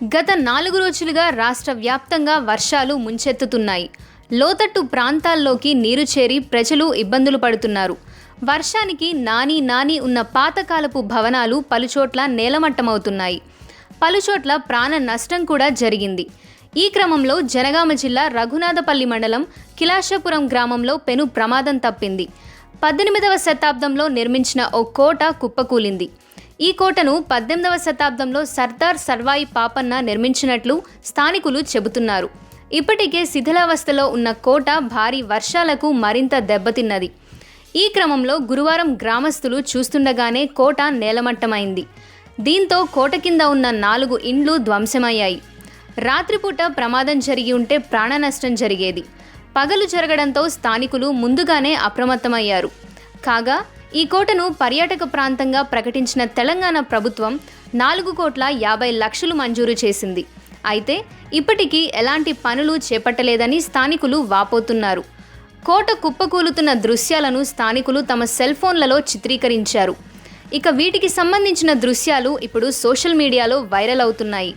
గత 4 రోజులుగా రాష్ట్ర వ్యాప్తంగా వర్షాలు ముంచెత్తుతున్నాయి. లోతట్టు ప్రాంతాల్లోకి నీరు చేరి ప్రజలు ఇబ్బందులు పడుతున్నారు. వర్షానికి నాని ఉన్న పాతకాలపు భవనాలు పలుచోట్ల నేలమట్టమవుతున్నాయి. పలుచోట్ల ప్రాణ నష్టం కూడా జరిగింది. ఈ క్రమంలో జనగామ జిల్లా రఘునాథపల్లి మండలం కిలాషపురం గ్రామంలో పెను ప్రమాదం తప్పింది. 18వ శతాబ్దంలో నిర్మించిన ఓ కోట కుప్పకూలింది. ఈ కోటను 18వ శతాబ్దంలో సర్దార్ సర్వాయి పాపన్న నిర్మించినట్లు స్థానికులు చెబుతున్నారు. ఇప్పటికే శిథిలావస్థలో ఉన్న కోట భారీ వర్షాలకు మరింత దెబ్బతిన్నది. ఈ క్రమంలో గురువారం గ్రామస్తులు చూస్తుండగానే కోట నేలమట్టమైంది. దీంతో కోట కింద ఉన్న 4 ఇండ్లు ధ్వంసమయ్యాయి. రాత్రిపూట ప్రమాదం జరిగి ఉంటే ప్రాణ నష్టం జరిగేది. పగలు జరగడంతో స్థానికులు ముందుగానే అప్రమత్తమయ్యారు. కాగా ఈ కోటను పర్యాటక ప్రాంతంగా ప్రకటించిన తెలంగాణ ప్రభుత్వం 4,50,00,000 మంజూరు చేసింది. అయితే ఇప్పటికీ ఎలాంటి పనులు చేపట్టలేదని స్థానికులు వాపోతున్నారు. కోట కుప్పకూలుతున్న దృశ్యాలను స్థానికులు తమ సెల్ ఫోన్లలో చిత్రీకరించారు. ఇక వీటికి సంబంధించిన దృశ్యాలు ఇప్పుడు సోషల్ మీడియాలో వైరల్ అవుతున్నాయి.